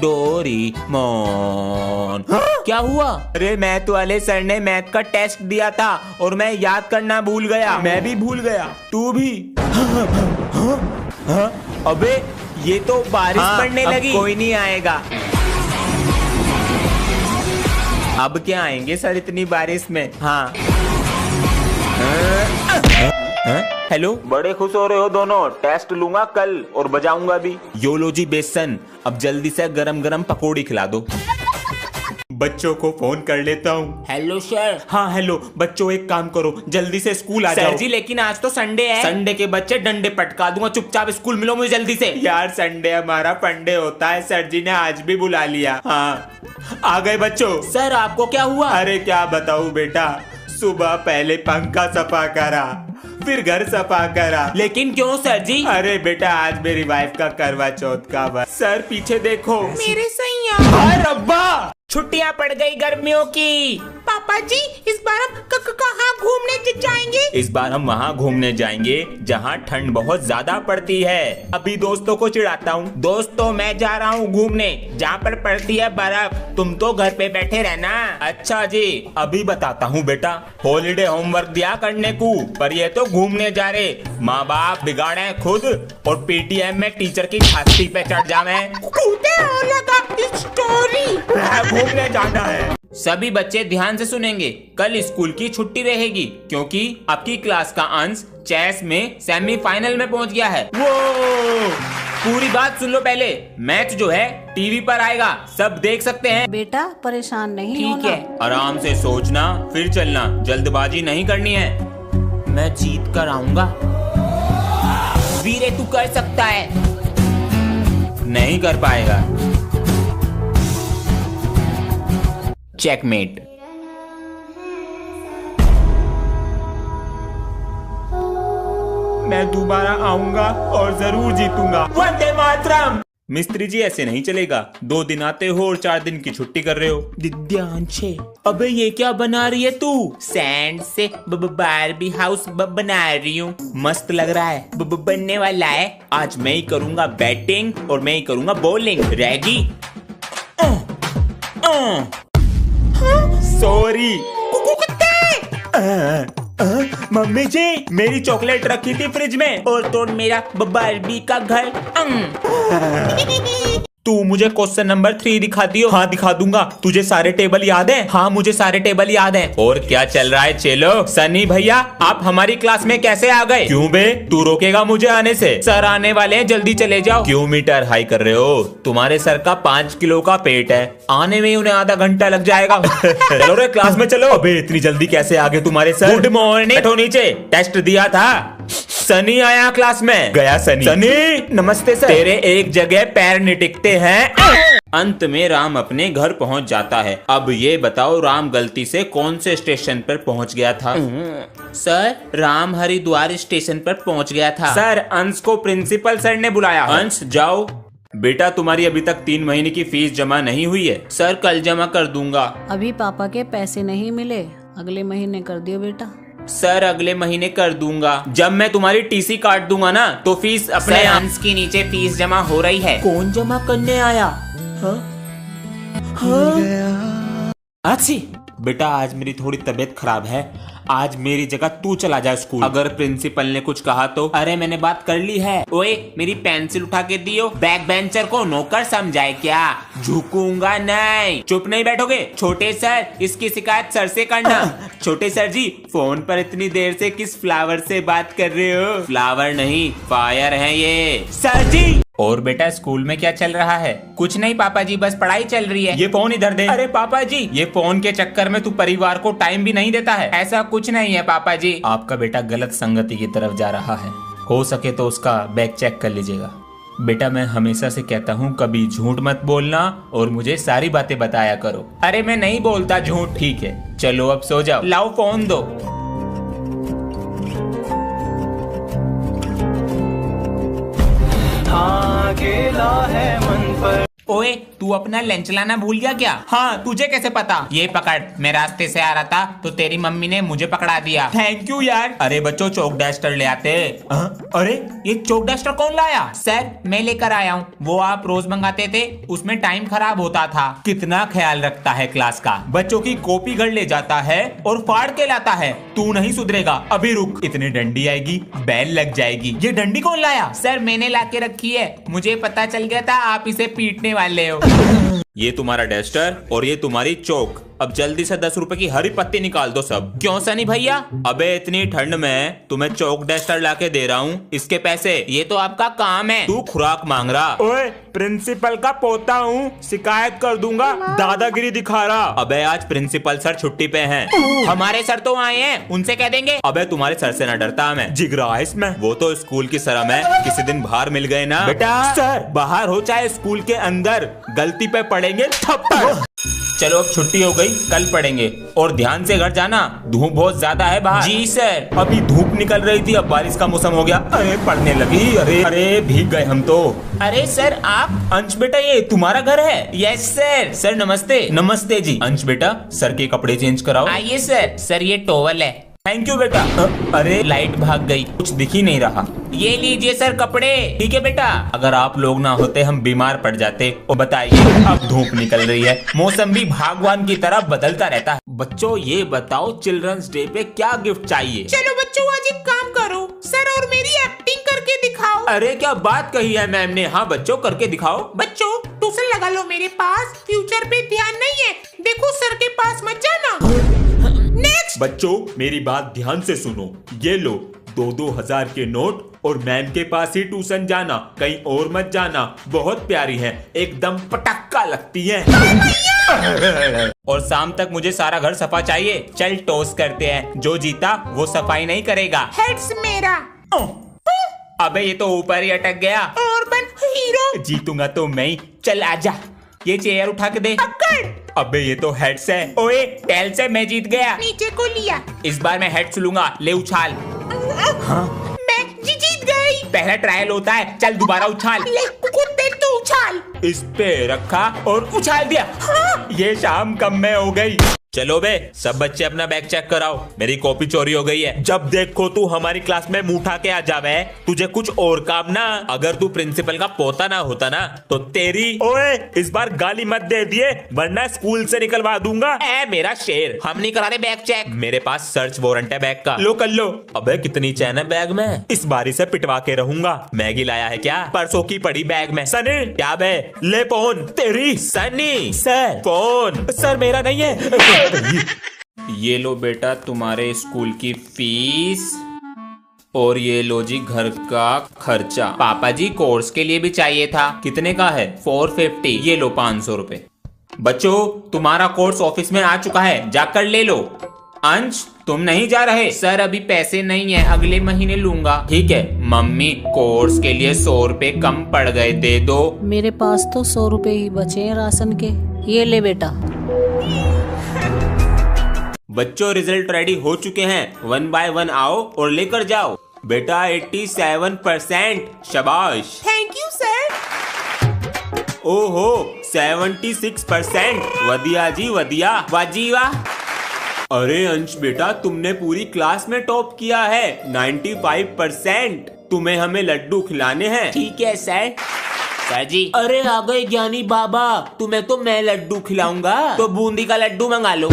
Doraemon. क्या हुआ? अरे मैथ वाले सर ने मैथ का टेस्ट दिया था और मैं याद करना भूल गया। मैं भी भूल गया, तू भी? अबे ये तो बारिश पड़ने लगी। कोई नहीं आएगा। अब क्या आएंगे सर इतनी बारिश में? हाँ। हेलो, बड़े खुश हो रहे हो दोनों। टेस्ट लूंगा कल और बजाऊंगा भी। योलो जी बेसन, अब जल्दी से गरम गरम पकौड़ी खिला दो। बच्चों को फोन कर लेता हूँ। Hello sir. हाँ हेलो बच्चों, एक काम करो जल्दी से स्कूल आ जाओ। सर जी लेकिन आज तो संडे है। संडे के बच्चे डंडे पटका दूंगा, चुपचाप स्कूल मिलो मुझे जल्दी से। यार संडे हमारा फंडे होता है, सर जी ने आज भी बुला लिया। हाँ आ गए बच्चों। सर आपको क्या हुआ? अरे क्या बताऊँ बेटा, सुबह पहले पंखा सफा करा, फिर घर सफा करा। लेकिन क्यों सर जी? अरे बेटा आज मेरी वाइफ का करवा चौथ का बस। सर पीछे देखो। मेरे सैया। हाय रब्बा, छुट्टियां पड़ गई गर्मियों की। पापा जी इस बार हम कहाँ घूमने जाएंगे? इस बार हम वहाँ घूमने जाएंगे जहाँ ठंड बहुत ज्यादा पड़ती है। अभी दोस्तों को चिढ़ाता हूँ। दोस्तों मैं जा रहा हूँ घूमने जहाँ पर पड़ती है बर्फ, तुम तो घर पे बैठे रहना। अच्छा जी, अभी बताता हूँ बेटा। हॉलीडे होमवर्क दिया करने को, पर ये तो घूमने जा रहे। माँ बाप बिगाड़े खुद और पेटीएम में टीचर की छाती पे चढ़ जावे। घूमने जाना है। सभी बच्चे ध्यान से सुनेंगे। कल स्कूल की छुट्टी रहेगी क्योंकि आपकी क्लास का अंश चेस में सेमीफाइनल में पहुंच गया है। वो पूरी बात सुन लो पहले। मैच जो है टीवी पर आएगा, सब देख सकते हैं। बेटा परेशान नहीं होना। ठीक है, आराम से सोचना फिर चलना, जल्दबाजी नहीं करनी है। मैं जीत कर आऊंगा। वीरे तू कर सकता है। नहीं कर पाएगा। चेकमेट। मैं दोबारा आऊंगा और जरूर जीतूंगा। वंदे मातरम। मिस्त्री जी ऐसे नहीं चलेगा। 2 दिन आते हो और 4 दिन की छुट्टी कर रहे हो। दिद्यांशे, अबे ये क्या बना रही है तू? सैंड से बारबी हाउस बना रही हूँ। मस्त लग रहा है। बनने वाला है। आज मैं ही करूंगा बैटिंग और मैं ही करूंगा बॉलिंग। रेडी? सॉरी मम्मी जी, मेरी चॉकलेट रखी थी फ्रिज में और तो मेरा बारबी का घर। तू मुझे क्वेश्चन नंबर 3 दिखा दियो। हाँ दिखा दूंगा। तुझे सारे टेबल याद है? हाँ मुझे सारे टेबल याद है। और क्या चल रहा है चलो? सनी भैया आप हमारी क्लास में कैसे आ गए? क्यों बे, तू रोकेगा मुझे आने से? सर आने वाले हैं, जल्दी चले जाओ। क्यों मीटर हाई कर रहे हो? तुम्हारे सर का 5 किलो का पेट है, आने में उन्हें आधा घंटा लग जाएगा। चलो रे क्लास में चलो। अबे इतनी जल्दी कैसे आ गए तुम्हारे सर? Good morning. बैठो नीचे, टेस्ट दिया था। सनी आया क्लास में। गया सनी। सनी नमस्ते सर। तेरे एक जगह पैर नहीं टिकते हैं। अंत में राम अपने घर पहुंच जाता है। अब ये बताओ राम गलती से कौन से स्टेशन पर पहुंच गया था? सर राम हरिद्वार स्टेशन पर पहुंच गया था। सर अंश को प्रिंसिपल सर ने बुलाया। अंश जाओ। बेटा तुम्हारी अभी तक 3 महीने की फीस जमा नहीं हुई है। सर कल जमा कर दूंगा। अभी पापा के पैसे नहीं मिले, अगले महीने कर दियो बेटा। सर अगले महीने कर दूंगा। जब मैं तुम्हारी टीसी काट दूंगा ना तो फीस अपने अंश के नीचे फीस जमा हो रही है। कौन जमा करने आया? अच्छी बेटा आज मेरी थोड़ी तबीयत खराब है, आज मेरी जगह तू चला जा स्कूल। अगर प्रिंसिपल ने कुछ कहा तो? अरे मैंने बात कर ली है। ओए मेरी पेंसिल उठा के दियो। बैक बेंचर को नौकर समझाए क्या? झुकूंगा नहीं। चुप नहीं बैठोगे? छोटे सर इसकी शिकायत सर से करना। छोटे सर जी फोन पर इतनी देर से किस फ्लावर से बात कर रहे हो? फ्लावर नहीं फायर है ये। सर जी। और बेटा स्कूल में क्या चल रहा है? कुछ नहीं पापा जी, बस पढ़ाई चल रही है। ये फोन इधर दे। अरे पापा जी ये फोन के चक्कर में तू परिवार को टाइम भी नहीं देता है। ऐसा कुछ नहीं है पापा जी। आपका बेटा गलत संगति की तरफ जा रहा है, हो सके तो उसका बैग चेक कर लीजिएगा। बेटा मैं हमेशा से कहता हूँ कभी झूठ मत बोलना और मुझे सारी बातें बताया करो। अरे मैं नहीं बोलता झूठ। ठीक है चलो अब सो जाओ। लाओ फोन दो। अकेला है मन पर ओए तू अपना लंच लाना भूल गया क्या? हाँ, तुझे कैसे पता? ये पकड़, मैं रास्ते से आ रहा था तो तेरी मम्मी ने मुझे पकड़ा दिया। थैंक यू यार। अरे बच्चों चौक डस्टर ले आते। अरे ये चौक डस्टर कौन लाया? सर मैं लेकर आया हूँ, वो आप रोज मंगाते थे, उसमें टाइम खराब होता था। कितना ख्याल रखता है क्लास का। बच्चों की कॉपी घर ले जाता है और फाड़ के लाता है। तू नहीं सुधरेगा, अभी रुक, इतनी डंडी आएगी बैल लग जाएगी। ये डंडी कौन लाया? सर मैंने लाके रखी है, मुझे पता चल गया था आप इसे पीटने वाले हो। ये तुम्हारा डस्टर और ये तुम्हारी चौक। अब जल्दी से 10 रुपए की हरी पत्ती निकाल दो सब। क्यों सनी भैया? अबे इतनी ठंड में तुम्हें चौक डस्टर लाके दे रहा हूँ, इसके पैसे। ये तो आपका काम है, तू खुराक मांग रहा। ओए प्रिंसिपल का पोता हूँ, शिकायत कर दूंगा, दादागिरी दिखा रहा। अबे आज प्रिंसिपल सर छुट्टी पे हैं। हमारे सर तो आए हैं, उनसे कह देंगे। अबे तुम्हारे सर से न डरता मैं, जिगरा है इसमें। वो तो स्कूल की शर्म है, किसी दिन बाहर मिल गए ना। बेटा सर बाहर हो चाहे स्कूल के अंदर, गलती पे पड़ेंगे थप्पड़। चलो अब छुट्टी हो गई, कल पढ़ेंगे। और ध्यान से घर जाना, धूप बहुत ज्यादा है बाहर। जी सर। अभी धूप निकल रही थी, अब बारिश का मौसम हो गया। अरे पढ़ने लगी, अरे भीग गए हम तो। अरे सर आप? अंश बेटा ये तुम्हारा घर है? Yes sir. सर नमस्ते। नमस्ते जी। अंश बेटा सर के कपड़े चेंज कराओ। आइए सर। सर ये टॉवल है। थैंक यू बेटा। अरे लाइट भाग गई, कुछ दिख ही नहीं रहा। ये लीजिए सर कपड़े। ठीक है बेटा, अगर आप लोग ना होते हम बीमार पड़ जाते। और बताइए अब धूप निकल रही है, मौसम भी भगवान की तरह बदलता रहता है। बच्चों ये बताओ चिल्ड्रंस डे पे क्या गिफ्ट चाहिए? चलो बच्चों आज एक काम करो सर और मेरी एक्टिंग करके दिखाओ। अरे क्या बात कही है मैम ने। हाँ बच्चों करके दिखाओ। बच्चों ट्यूशन लगा लो मेरे पास, फ्यूचर पे ध्यान नहीं है, देखो सर के पास मत जाना। नेक्स्ट। बच्चों मेरी बात ध्यान से सुनो, ये लो 2-2 हजार के नोट और मैम के पास ही ट्यूशन जाना, कहीं और मत जाना। बहुत प्यारी है, एकदम पटक्का लगती है। और शाम तक मुझे सारा घर सफा चाहिए। चल टॉस करते हैं, जो जीता वो सफाई नहीं करेगा। हेड्स मेरा। अबे ये तो ऊपर ही अटक गया। और बन हीरो। जीतूंगा तो मैं ही। चल आजा, ये चेयर उठा के दे। पकड़। अबे ये तो हेड्स है। ओए टेल से मैं जीत गया। नीचे को लिया। इस बार मैं हेड्स लूंगा, ले उछाल। हाँ? मैं जीत गई। पहला ट्रायल होता है, चल दोबारा उछाल। ले कुत्ते तो उछाल। इस पे रखा और उछाल दिया। हाँ? ये शाम कम में हो गई। चलो बे सब बच्चे अपना बैग चेक कराओ, मेरी कॉपी चोरी हो गई है। जब देखो तू हमारी क्लास में मुंह उठा के आ जावे, तुझे कुछ और काम ना। अगर तू प्रिंसिपल का पोता ना होता ना तो तेरी। ओए इस बार गाली मत दे दिए वरना स्कूल से निकलवा दूंगा। ए मेरा शेर, हम नहीं करा रहे बैग चेक, मेरे पास सर्च वारंट है बैग का। लो कर लो। अबे कितनी चैन है बैग में, इस बारी से पिटवा के रहूंगा। मैगी लाया है क्या? परसों की पड़ी बैग में। सनी क्या बे? ले फोन तेरी। Sunny sir phone. सर मेरा नहीं है। ये लो बेटा तुम्हारे स्कूल की फीस और ये लो जी घर का खर्चा। पापा जी कोर्स के लिए भी चाहिए था। कितने का है? 450। ये लो 500 रुपए। बच्चों तुम्हारा कोर्स ऑफिस में आ चुका है, जाकर ले लो। अंश तुम नहीं जा रहे? सर अभी पैसे नहीं है, अगले महीने लूंगा। ठीक है मम्मी, कोर्स के लिए 100 रुपए कम पड़ गए, दे दो। मेरे पास तो 100 रुपए ही बचे हैं राशन के, ये ले बेटा। बच्चों रिजल्ट रेडी हो चुके हैं, 1 बाय 1 आओ और लेकर जाओ। बेटा 87%, शाबाश। Thank you sir. ओहो 76%, वदिया जी वदिया, वाजी वाह। अरे अंश बेटा तुमने पूरी क्लास में टॉप किया है, 95%। तुम्हें हमें लड्डू खिलाने हैं। ठीक है सर। सर जी। अरे आ गए ज्ञानी बाबा, तुम्हें तो मैं लड्डू खिलाऊंगा, तो बूंदी का लड्डू मंगा लो।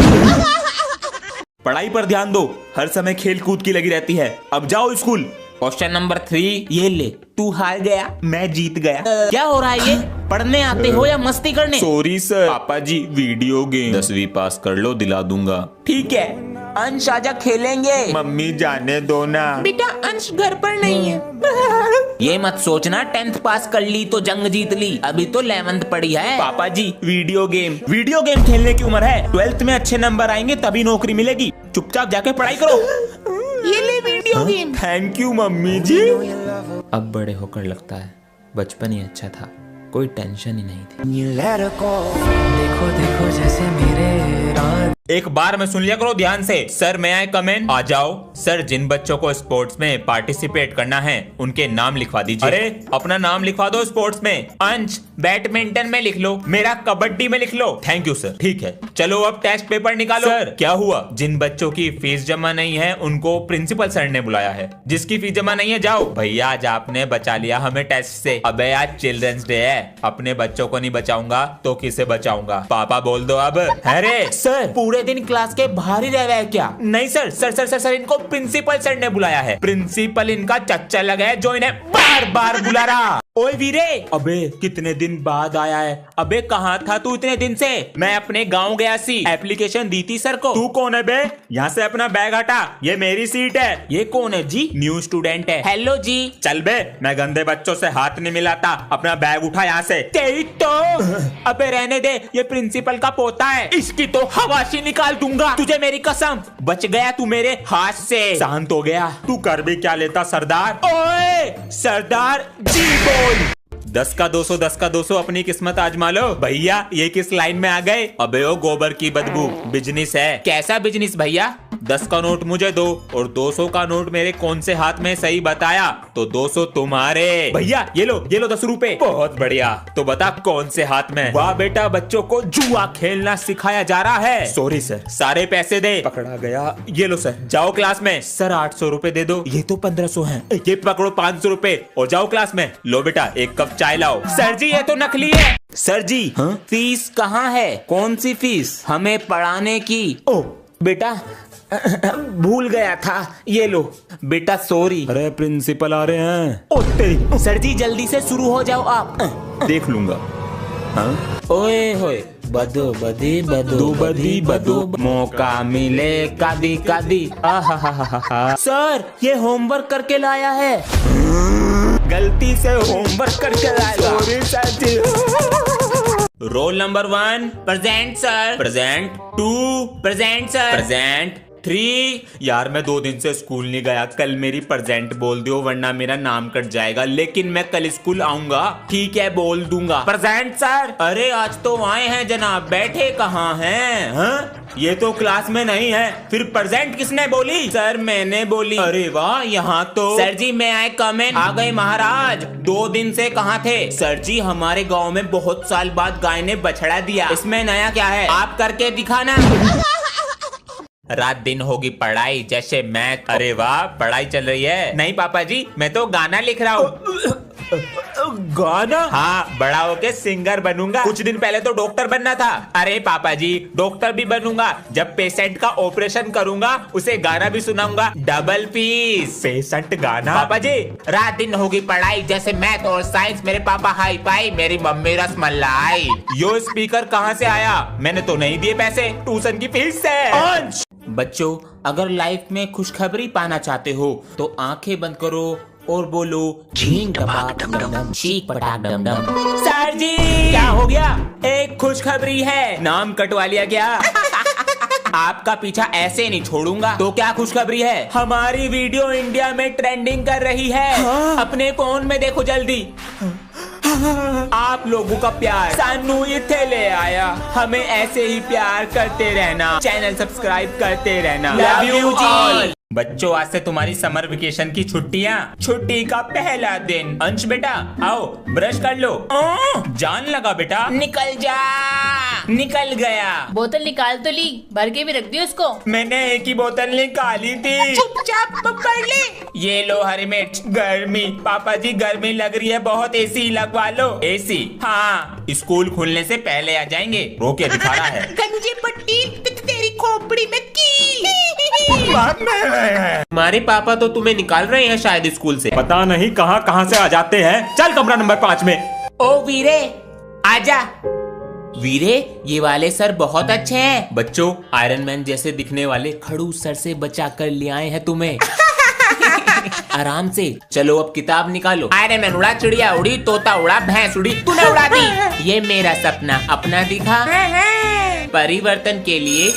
पढ़ाई पर ध्यान दो, हर समय खेल कूद की लगी रहती है। अब जाओ स्कूल। क्वेश्चन नंबर 3 ये ले। तू हार गया, मैं जीत गया। क्या हो रहा है ये? पढ़ने आते हो या मस्ती करने? Sorry sir. पापा जी वीडियो गेम 10वीं पास कर लो, दिला दूंगा। ठीक है अंश आजा खेलेंगे। मम्मी जाने दो ना। बेटा अंश घर पर नहीं है। ये मत सोचना 10th पास कर ली तो जंग जीत ली, अभी तो 11th पढ़ी है। पापा जी वीडियो गेम खेलने की उम्र है, 12th में अच्छे नंबर आएंगे तभी नौकरी मिलेगी। चुपचाप जाके पढ़ाई करो। ये ले video game. Thank you mummy ji. अब बड़े होकर लगता है बचपन ही अच्छा था, कोई टेंशन ही नहीं थी। देखो देखो जैसे मेरे रात। एक बार में सुन लिया करो ध्यान से। सर मैं आए कमेंट। आ जाओ सर। जिन बच्चों को स्पोर्ट्स में पार्टिसिपेट करना है उनके नाम लिखवा दीजिए। अरे अपना नाम लिखवा दो स्पोर्ट्स में। अंश बैडमिंटन में लिख लो, मेरा कबड्डी में लिख लो। Thank you sir. ठीक है, चलो अब टेस्ट पेपर निकालो। सर क्या हुआ? जिन बच्चों की फीस जमा नहीं है उनको प्रिंसिपल सर ने बुलाया है। जिसकी फीस जमा नहीं है जाओ। भैया आज आपने बचा लिया हमें टेस्ट से। अबे आज चिल्ड्रंस डे है, अपने बच्चों को नहीं बचाऊंगा तो किसे बचाऊंगा? पापा बोल दो अब। अरे सर पूरे दिन क्लास के बाहर ही रह रहे हैं क्या? नहीं sir sir sir sir sir इनको प्रिंसिपल सर ने बुलाया है। प्रिंसिपल इनका चच्चा लगा है जो इन्हें बार बार बुला रहा। ओए वीरे, अबे कितने दिन बाद आया है? अबे कहाँ था तू इतने दिन से? मैं अपने गांव गया सी, एप्लीकेशन दी थी सर को। तू कौन है बे? यहाँ से अपना बैग हटा, ये मेरी सीट है। ये कौन है जी? न्यू स्टूडेंट है। हेलो जी। चल बे, मैं गंदे बच्चों से हाथ नहीं मिलाता, अपना बैग उठा यहाँ से। तेरी तो अबे रहने दे, ये प्रिंसिपल का पोता है, इसकी तो हवाशी निकाल दूंगा तुझे, मेरी कसम। बच गया तू मेरे हाथ से। शांत हो गया? तू कर भी क्या लेता सरदार? ओए सरदार जी बोल। 10 का 200 10 का 200 अपनी किस्मत आजमा लो। भैया ये किस लाइन में आ गए? अबे ओ गोबर की बदबू, बिजनेस है। कैसा बिजनेस भैया? 10 का नोट मुझे दो और 200 का नोट मेरे कौन से हाथ में? सही बताया तो 200 तुम्हारे। भैया ये लो 10 रुपए। बहुत बढ़िया, तो बता कौन से हाथ में? वाह बेटा, बच्चों को जुआ खेलना सिखाया जा रहा है। सॉरी सर, सारे पैसे दे। पकड़ा गया। ये लो सर, जाओ क्लास में। सर 800 रुपए दे दो। ये तो 1500 है। ये पकड़ो 500 रुपए और जाओ क्लास में। लो बेटा एक कप चाय लाओ। सर जी ये तो नकली है। सर जी फीस कहाँ है? कौन सी फीस? हमें पढ़ाने की। ओ बेटा भूल गया था, ये लो बेटा। सॉरी। अरे प्रिंसिपल आ रहे हैं। ओ तेरी। सर जी जल्दी से शुरू हो जाओ आप। देख लूंगा। हाँ? ओए होए बदो बदी बदो बदी बदो, मौका मिले कदी कदी। सर ये होमवर्क करके लाया है। गलती से होमवर्क करके लाया। Sorry sir ji. Roll number 1 present sir. Present 2 present sir. Present 3। यार मैं 2 दिन से स्कूल नहीं गया, कल मेरी प्रेजेंट बोल दो वरना मेरा नाम कट जाएगा। लेकिन मैं कल स्कूल आऊंगा। ठीक है बोल दूंगा। Present sir. अरे आज तो आए हैं जनाब, बैठे कहाँ हैं? हाँ? ये तो क्लास में नहीं है, फिर प्रेजेंट किसने बोली? सर मैंने बोली। अरे वाह, यहाँ तो। सर जी मैं आए कमेंट। आ गए महाराज। 2 दिन से कहाँ थे? सर जी हमारे गाँव में बहुत साल बाद गाय ने बछड़ा दिया, इसमें नया क्या है? आप करके दिखाना। रात दिन होगी पढ़ाई जैसे मैथ। अरे वाह पढ़ाई चल रही है। नहीं पापा जी मैं तो गाना लिख रहा हूँ। गाना? हाँ, बड़ा होके सिंगर बनूंगा। कुछ दिन पहले तो डॉक्टर बनना था। अरे पापा जी डॉक्टर भी बनूंगा, जब पेशेंट का ऑपरेशन करूंगा उसे गाना भी सुनाऊंगा। Double piece. पेशेंट गाना? पापा जी रात दिन होगी पढ़ाई जैसे मैथ और साइंस। मेरे पापा हाई फाई, मेरी मम्मी रसमलाई। यो स्पीकर कहाँ से आया? मैंने तो नहीं दिए पैसे, ट्यूशन की फीस से। बच्चों अगर लाइफ में खुशखबरी पाना चाहते हो तो आंखें बंद करो और बोलो झींग टपाक डम डम, चीक पटाक डम डम। सर जी क्या हो गया? एक खुशखबरी है, नाम कटवा लिया क्या? आपका पीछा ऐसे नहीं छोड़ूंगा। तो क्या खुशखबरी है? हमारी वीडियो इंडिया में ट्रेंडिंग कर रही है। हाँ? अपने फोन में देखो जल्दी। आप लोगों का प्यार सानू इथे ले आया। हमें ऐसे ही प्यार करते रहना, चैनल सब्सक्राइब करते रहना। लव यू जी। बच्चों आज से तुम्हारी समर वेकेशन की छुट्टियाँ। छुट्टी का पहला दिन। अंश बेटा आओ ब्रश कर लो। जान लगा बेटा। निकल जा। निकल गया। बोतल निकाल तो ली, भर के भी रख दी उसको। मैंने एक ही बोतल निकाली थी। चुपचाप पकड़ ले। ये लो हरी मिर्च। गर्मी पापा जी गर्मी लग रही है बहुत, एसी लगवा लो। एसी? हाँ स्कूल खुलने से पहले आ जाएंगे। रोके दिखा रहा है। गंजी पट्टी तेरी खोपड़ी में की। हमारे पापा तो तुम्हें निकाल रहे हैं शायद स्कूल से। पता नहीं कहाँ से आ जाते हैं। चल कमरा नंबर 5 में। ओ वीरे आजा। वीरे ये वाले सर बहुत अच्छे हैं। बच्चों आयरन मैन जैसे दिखने वाले खड़ूस सर से बचा कर ले आए हैं तुम्हें। आराम से चलो अब किताब निकालो। आयरन मैन उड़ा, चिड़िया उड़ी, तोता उड़ा, भैंस उड़ी, तूने उड़ा दी। ये मेरा सपना अपना दिखा। परिवर्तन के लिए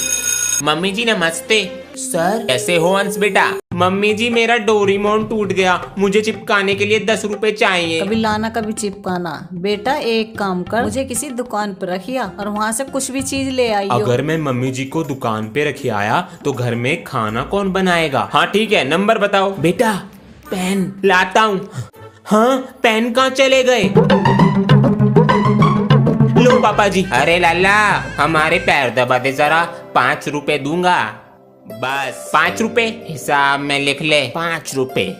मम्मी जी नमस्ते। सर कैसे हो अंश बेटा? मम्मी जी मेरा डोरीमोन टूट गया, मुझे चिपकाने के लिए 10 रुपए चाहिए। कभी लाना कभी चिपकाना। बेटा एक काम कर, मुझे किसी दुकान पर रखिया और वहाँ से कुछ भी चीज ले आई। अगर मैं मम्मी जी को दुकान पे रखे आया तो घर में खाना कौन बनाएगा? हाँ ठीक है नंबर बताओ। बेटा पेन लाता हूँ। हाँ पेन कहाँ चले गए? लो पापा जी। अरे लाला हमारे पैर दबा दे जरा, 5 रुपए दूंगा। बस 5 रुपए हिसाब में लिख ले, 5 रुपए।